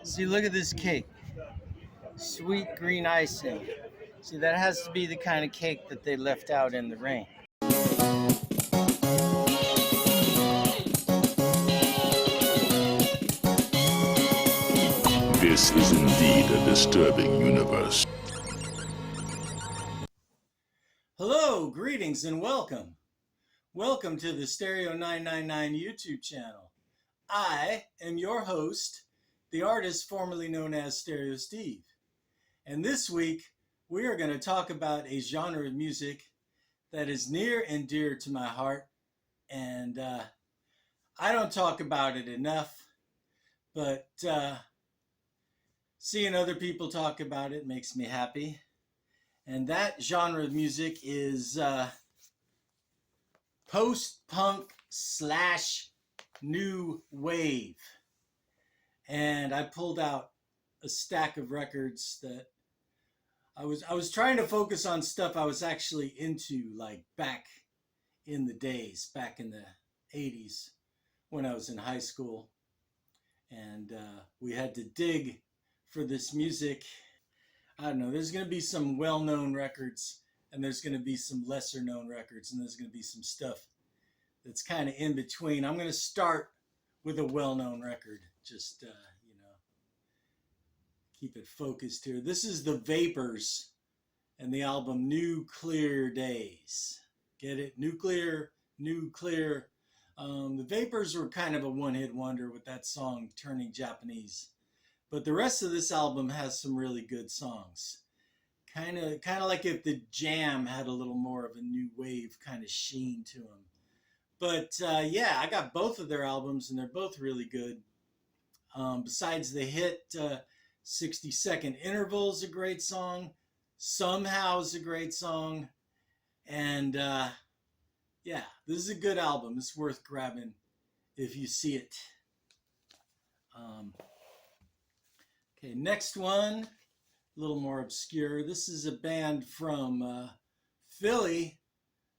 See, look at this cake. Sweet green icing. See, that has to be the kind of cake that they left out in the rain. This is indeed a disturbing universe. Hello, greetings, and welcome. Welcome to the Stereo 999 YouTube channel. I am your host, the artist formerly known as Stereo Steve. And this week, we are going to talk about a genre of music that is near and dear to my heart. And I don't talk about it enough, but seeing other people talk about it makes me happy. And that genre of music is post-punk / new wave. And I pulled out a stack of records that I was trying to focus on stuff I was actually into, like back in the days, back in the 80s when I was in high school. And we had to dig for this music. I don't know, there's going to be some well-known records, and there's going to be some lesser-known records, and there's going to be some stuff that's kind of in between. I'm going to start with a well-known record, just, keep it focused here. This is the Vapors and the album New Clear Days. Get it? Nuclear, New Clear. The Vapors were kind of a one-hit wonder with that song, Turning Japanese. But the rest of this album has some really good songs. Kind of like if the Jam had a little more of a new wave kind of sheen to them. But yeah, I got both of their albums, and they're both really good. Besides the hit 60-Second Interval's a great song. Somehow's a great song. And yeah, this is a good album. It's worth grabbing if you see it. Okay, next one, a little more obscure. This is a band from Philly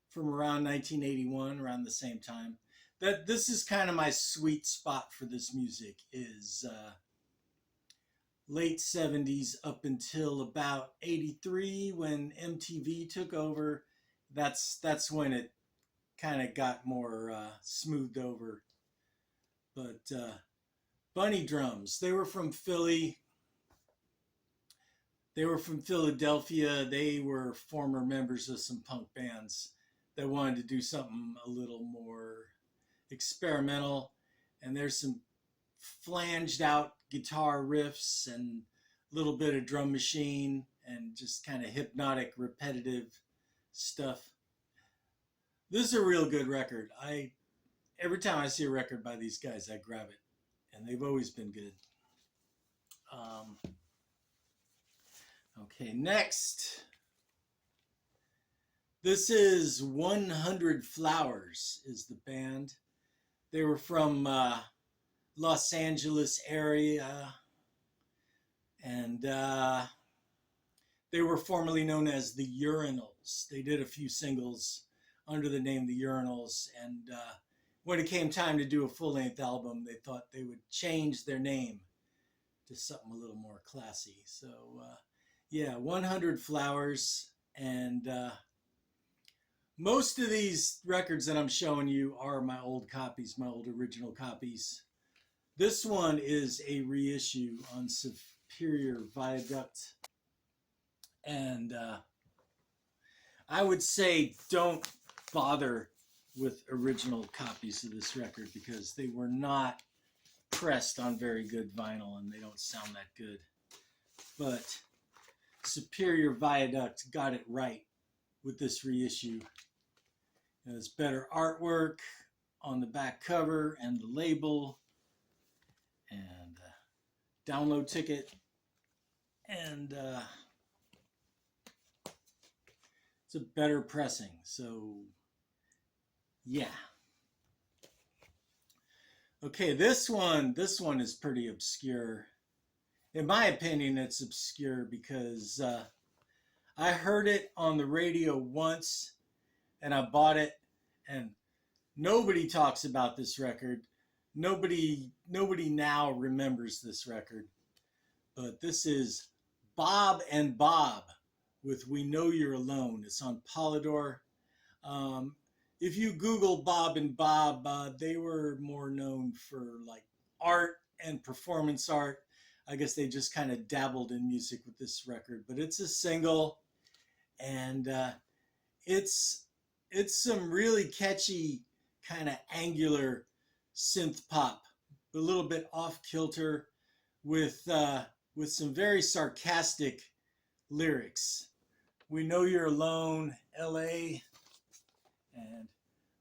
from around 1981, around the same time. This is kind of my sweet spot for this music, is late 70s up until about 83 when MTV took over. That's when it kind of got more smoothed over. But Bunny Drums, they were from Philly. They were from Philadelphia. They were former members of some punk bands that wanted to do something a little more experimental. And there's some flanged out guitar riffs and a little bit of drum machine and just kind of hypnotic, repetitive stuff. This is a real good record. Every time I see a record by these guys, I grab it. And they've always been good. Okay, next. This is 100 Flowers is the band. They were from Los Angeles area. And they were formerly known as the Urinals. They did a few singles under the name the Urinals. And when it came time to do a full-length album, they thought they would change their name to something a little more classy. So, yeah, 100 Flowers. And most of these records that I'm showing you are my old copies, my old original copies. This one is a reissue on Superior Viaduct. And I would say don't bother with original copies of this record because they were not pressed on very good vinyl and they don't sound that good. But Superior Viaduct got it right with this reissue. There's better artwork on the back cover and the label and download ticket, and it's a better pressing. So yeah. Okay, this one is pretty obscure. In my opinion, it's obscure because I heard it on the radio once and I bought it, and nobody talks about this record. Nobody now remembers this record. but this is Bob and Bob with We Know You're Alone. It's on Polydor. If you Google Bob and Bob, they were more known for like art and performance art. I guess they just kind of dabbled in music with this record, but it's a single, and it's some really catchy kind of angular synth pop, a little bit off kilter with some very sarcastic lyrics. We know you're alone, L.A., and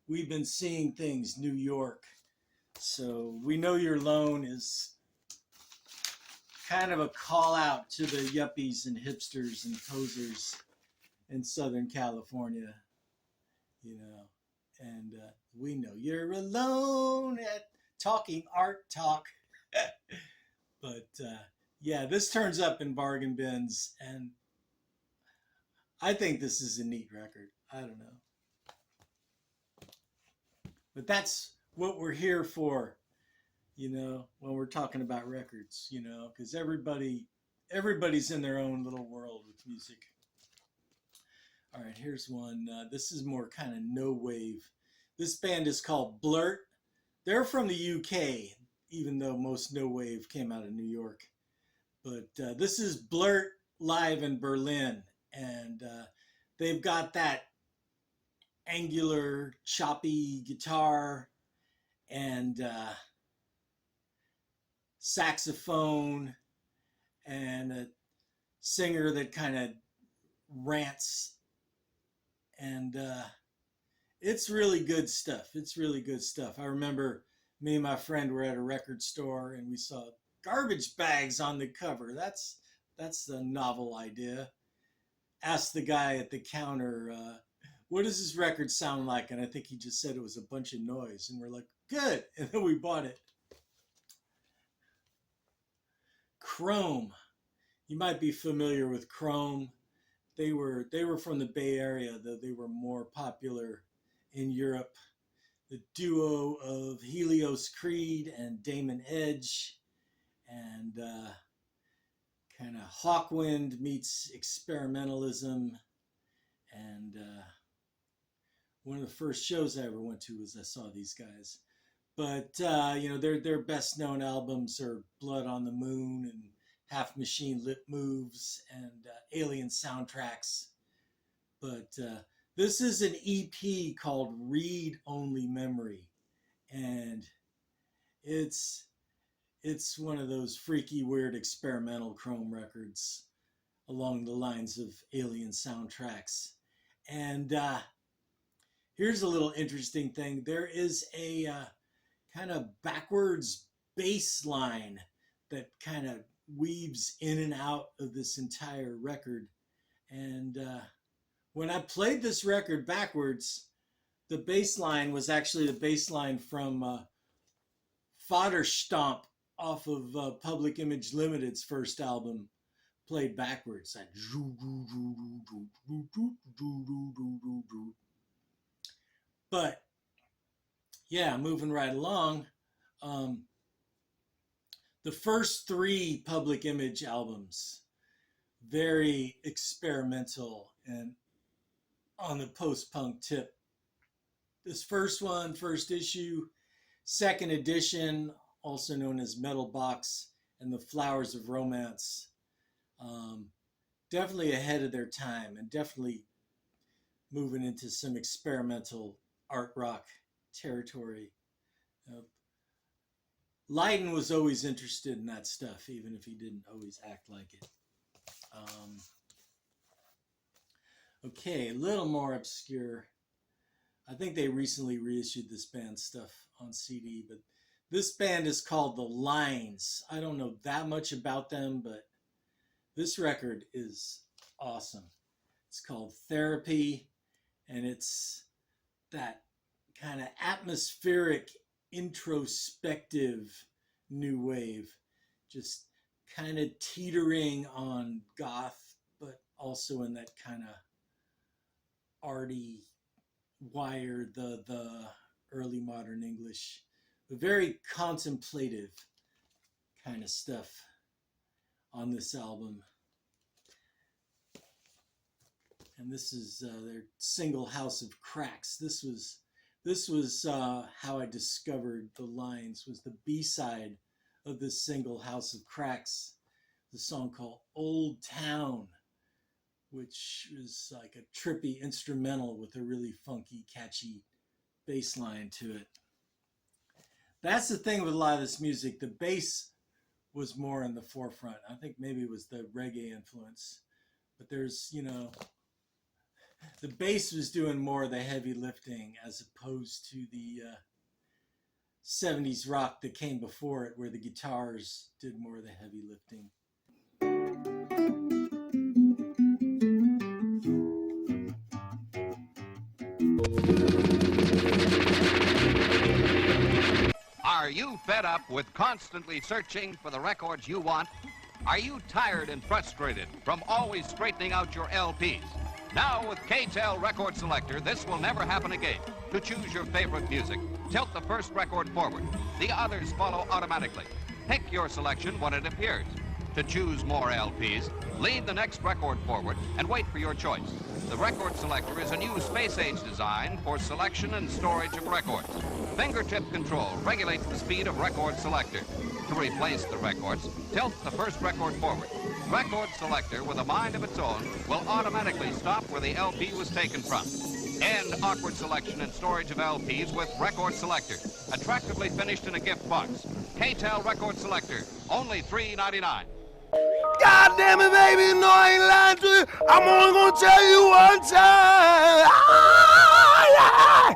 we've been seeing things, New York. So we know you're alone is kind of a call out to the yuppies and hipsters and posers in Southern California, you know. And we know you're alone at talking art talk. But yeah, this turns up in bargain bins, and I think this is a neat record. I don't know. But that's what we're here for, you know, when we're talking about records, you know, because everybody's in their own little world with music. All right, here's one. This is more kind of no wave. This band is called Blurt. They're from the UK, even though most no wave came out of New York. But this is Blurt live in Berlin, and they've got that angular, choppy guitar and saxophone and a singer that kind of rants, and it's really good stuff. It's really good stuff. I remember me and my friend were at a record store and we saw garbage bags on the cover. That's a novel idea. Asked the guy at the counter, what does this record sound like? And I think he just said it was a bunch of noise. And we're like, good. And then we bought it. Chrome. You might be familiar with Chrome. They were from the Bay Area, though they were more popular in Europe. The duo of Helios Creed and Damon Edge, and kind of Hawkwind meets experimentalism. And one of the first shows I ever went to was I saw these guys. But you know, their best known albums are Blood on the Moon and Half Machine Lip Moves and Alien Soundtracks. But this is an EP called Read Only Memory, and it's one of those freaky, weird, experimental Chrome records along the lines of Alien Soundtracks. And here's a little interesting thing. There is a kind of backwards bass line that kind of weaves in and out of this entire record. And when I played this record backwards, the bass line was actually the bass line from Fodder Stomp off of Public Image Limited's first album, played backwards. But yeah, moving right along. The first three Public Image albums, very experimental and on the post-punk tip. This first one, first issue, second edition, also known as Metal Box, and The Flowers of Romance. Definitely ahead of their time and definitely moving into some experimental art rock territory. Lydon was always interested in that stuff, even if he didn't always act like it. Okay, a little more obscure. I think they recently reissued this band's stuff on CD, but this band is called The Lines. I don't know that much about them, but this record is awesome. It's called Therapy, and it's that kind of atmospheric, introspective new wave, just kind of teetering on goth, but also in that kind of arty wire, the early modern English, but very contemplative kind of stuff. on this album. And this is their single, House of Cracks. This was how I discovered the lines, was the B-side of this single, House of Cracks, the song called Old Town, which is like a trippy instrumental with a really funky, catchy bass line to it. That's the thing with a lot of this music. The bass was more in the forefront. I think maybe it was the reggae influence. But there's, you know, the bass was doing more of the heavy lifting as opposed to the 70s rock that came before it, where the guitars did more of the heavy lifting. Are you fed up with constantly searching for the records you want? Are you tired and frustrated from always straightening out your LPs? Now with K-Tel Record Selector, this will never happen again. To choose your favorite music, tilt the first record forward. The others follow automatically. Pick your selection when it appears. To choose more LPs, lead the next record forward and wait for your choice. The Record Selector is a new space-age design for selection and storage of records. Fingertip control regulates the speed of Record Selector. To replace the records, tilt the first record forward. Record Selector, with a mind of its own, will automatically stop where the LP was taken from. End awkward selection and storage of LPs with Record Selector. Attractively finished in a gift box. K-Tel Record Selector, only $3.99. God damn it, baby, no, I ain't lying to you. I'm only gonna tell you one time. Ah, yeah.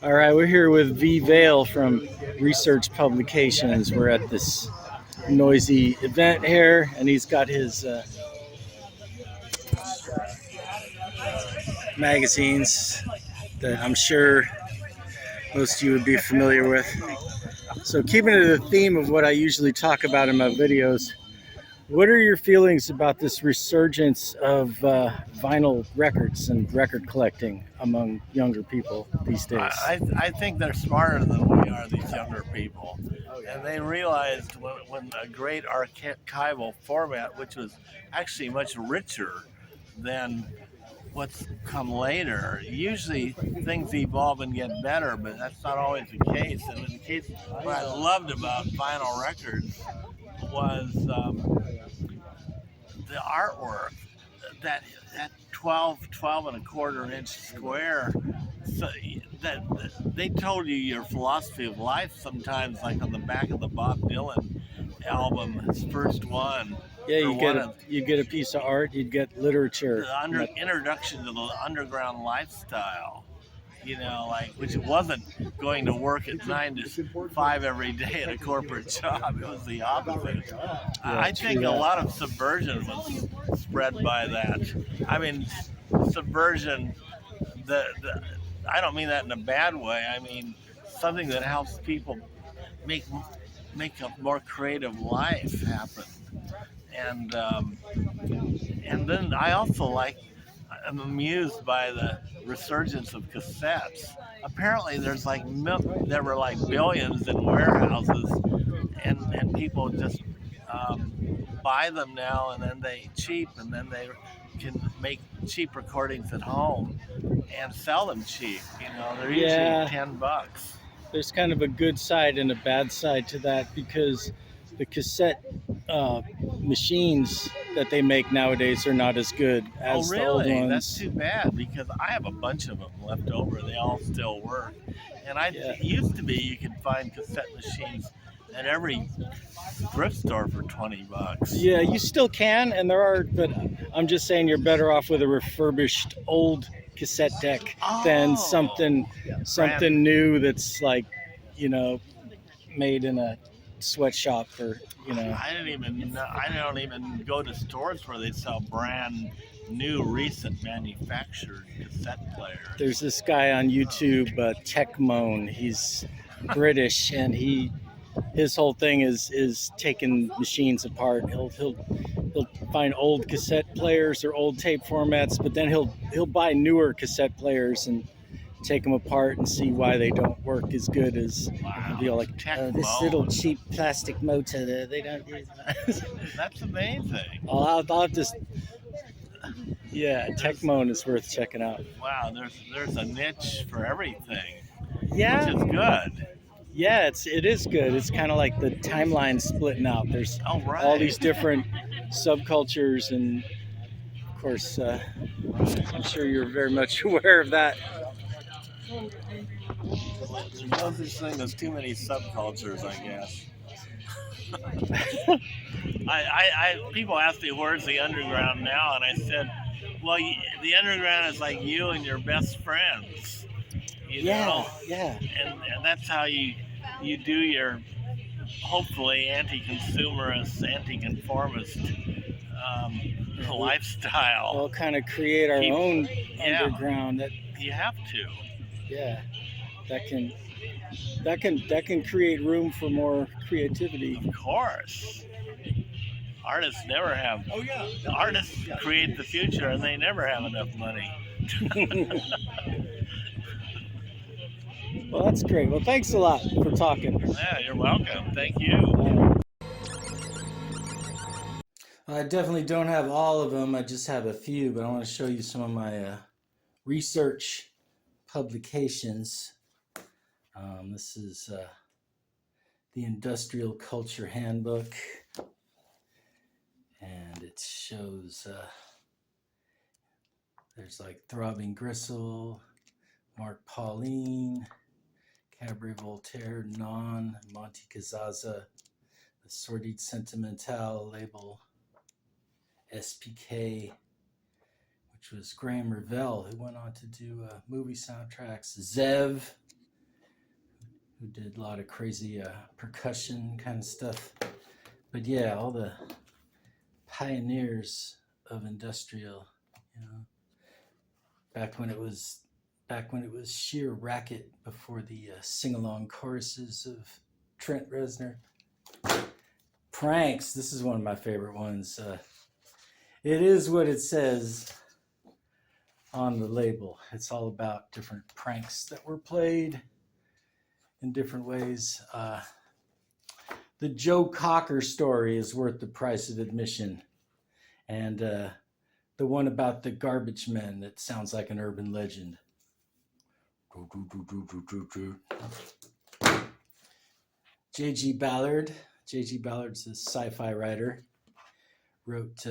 All right, we're here with Vale from Research Publications. We're at this noisy event here, and he's got his magazines that I'm sure most of you would be familiar with. So keeping to the theme of what I usually talk about in my videos, What are your feelings about this resurgence of vinyl records and record collecting among younger people these days? I think they're smarter than we are, these younger people. And they realized when a great archival format, which was actually much richer than what's come later, usually things evolve and get better, but that's not always the case. And in the case, what I loved about vinyl records was the artwork, that 12 and a quarter inch square, so that they told you your philosophy of life sometimes, like on the back of the Bob Dylan album, his first one. Yeah, you get a piece of art, you'd get literature. The introduction to the underground lifestyle, like, which wasn't going to work at 9 to 5 every day at a corporate job. It was the opposite. Yeah, I think a lot of subversion was spread by that. I mean, subversion, I don't mean that in a bad way. I mean something that helps people make a more creative life happen. And then I also I'm amused by the resurgence of cassettes. Apparently there were like billions in warehouses, and people just buy them now, and then they can make cheap recordings at home and sell them cheap. They're usually $10. There's kind of a good side and a bad side to that, because the cassette machines that they make nowadays are not as good as the old ones. That's too bad, because I have a bunch of them left over. They all still work. And it used to be you could find cassette machines at every thrift store for $20. Yeah, you still can, and there are, but I'm just saying you're better off with a refurbished old cassette deck than something new that's made in a sweatshop or I don't even go to stores where they sell brand new, recent manufactured cassette players. There's this guy on YouTube, TECHMOAN. He's British, and his whole thing is taking machines apart. He'll find old cassette players or old tape formats, but then he'll buy newer cassette players and take them apart and see why they don't work as good as. Be all like, this little cheap plastic motor, they don't use that. That's amazing. I'll just. Yeah, TECHMOAN is worth checking out. Wow, there's a niche for everything. Yeah, which is good. Yeah, it is good. It's kind of like the timeline splitting out. There's all these different subcultures, and of course, I'm sure you're very much aware of that. There's no such thing as too many subcultures, I guess. People ask me, where's the underground now? And I said, well, the underground is like you and your best friends. Yeah. And that's how you do your, hopefully, anti-consumerist, anti-conformist lifestyle. We'll kind of create our own underground. That you have to. Yeah, that can create room for more creativity. Of course. Artists never have. Artists create the future, and they never have enough money. Well, that's great. Well, thanks a lot for talking. Yeah, you're welcome. Thank you. I definitely don't have all of them. I just have a few, but I want to show you some of my research publications. This is the Industrial Culture Handbook, and it shows there's like Throbbing Gristle, Mark Pauline, Cabaret Voltaire, Non, Monty Cazaza, the Sordide Sentimentale label, SPK, which was Graham Revell, who went on to do movie soundtracks, Zev, who did a lot of crazy percussion kind of stuff. But yeah, all the pioneers of industrial, back when it was sheer racket before the sing-along choruses of Trent Reznor. Pranks. This is one of my favorite ones. It is what it says on the label. It's all about different pranks that were played in different ways. The Joe Cocker story is worth the price of admission. And the one about the garbage men that sounds like an urban legend. J.G. Ballard. J.G. Ballard's a sci-fi writer. Wrote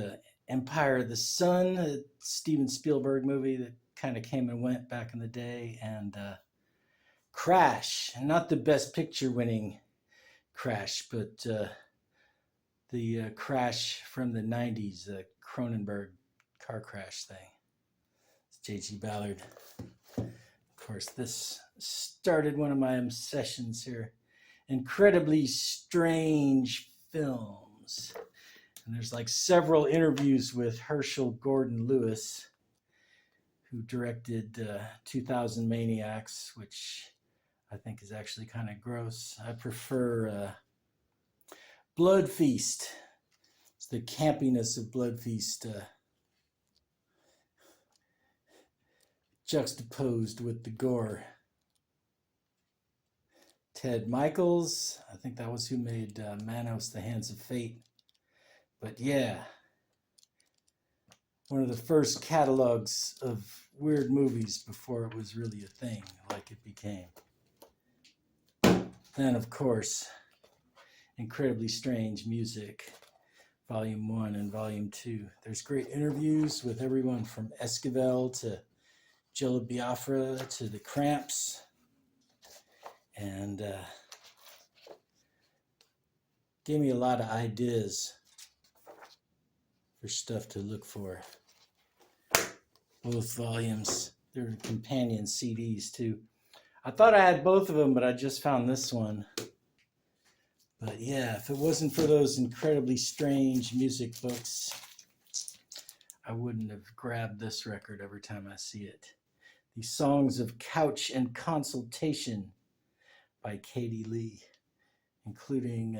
Empire of the Sun, a Steven Spielberg movie that kind of came and went back in the day. And Crash. Not the best picture winning Crash, but the crash from the 90s, the Cronenberg car crash thing. It's J.G. Ballard. Of course, this started one of my obsessions here. Incredibly strange films. And there's like several interviews with Herschel Gordon Lewis, who directed 2000 Maniacs, which I think is actually kind of gross. I prefer Blood Feast. It's the campiness of Blood Feast juxtaposed with the gore. Ted Michaels, I think that was who made Manos, The Hands of Fate. But yeah, one of the first catalogs of weird movies before it was really a thing like it became. Then, of course, Incredibly Strange Music, Volume 1 and Volume 2. There's great interviews with everyone from Esquivel to Jello Biafra to the Cramps. And gave me a lot of ideas for stuff to look for. Both volumes. They're companion CDs too. I thought I had both of them, but I just found this one. But yeah, if it wasn't for those Incredibly Strange music books, I wouldn't have grabbed this record every time I see it. The Songs of Couch and Consultation by Katie Lee, including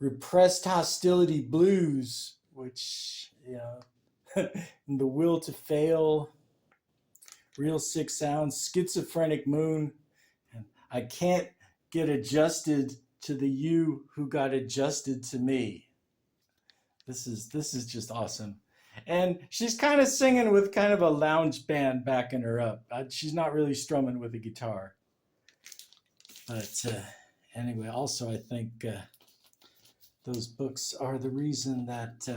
Repressed Hostility Blues, which, you know, The Will to Fail, Real Sick Sounds, Schizophrenic Moon, and I Can't Get Adjusted to the You Who Got Adjusted to Me. This is just awesome. And she's kind of singing with kind of a lounge band backing her up. She's not really strumming with a guitar. But anyway, also I think those books are the reason that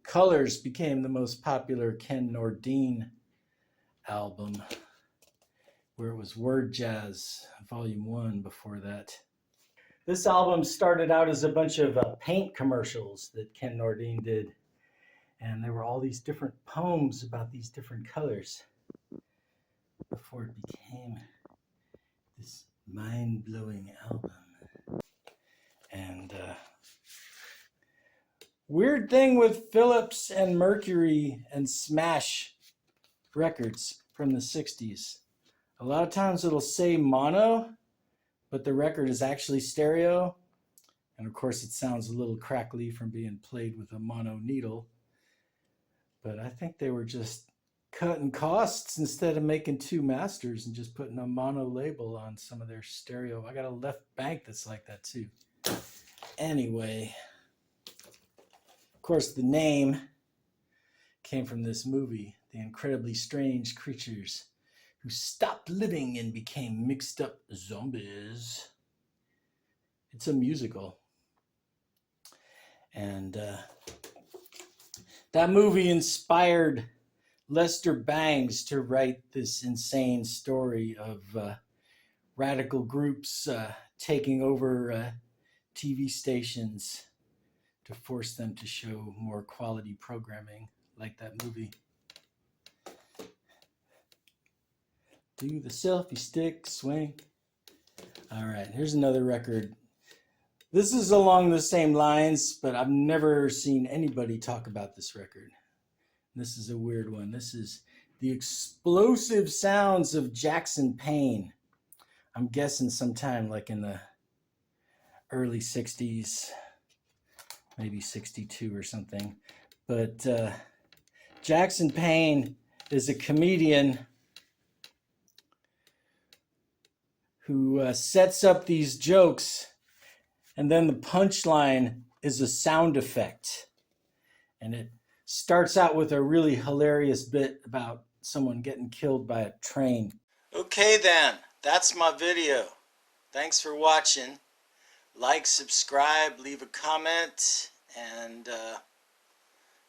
Colors became the most popular Ken Nordine album, where it was Word Jazz, Volume 1 before that. This album started out as a bunch of paint commercials that Ken Nordine did. And there were all these different poems about these different colors before it became this mind-blowing album. And weird thing with Philips and Mercury and Smash records from the 60s. A lot of times it'll say mono, but the record is actually stereo. And of course it sounds a little crackly from being played with a mono needle. But I think they were just cutting costs instead of making two masters and just putting a mono label on some of their stereo. I got a left bank that's like that too. Anyway, of course the name came from this movie, The Incredibly Strange Creatures Who Stopped Living and Became Mixed Up Zombies. It's a musical. And that movie inspired Lester Bangs to write this insane story of radical groups taking over TV stations to force them to show more quality programming like that movie. Do the selfie stick swing. All right, here's another record. This is along the same lines, but I've never seen anybody talk about this record. This is a weird one. This is The Explosive Sounds of Jackson Payne. I'm guessing sometime like in the early 60s, maybe 62 or something. But Jackson Payne is a comedian who sets up these jokes, and then the punchline is a sound effect. And it starts out with a really hilarious bit about someone getting killed by a train. Okay then, that's my video. Thanks for watching. Like, subscribe, leave a comment, and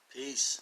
peace.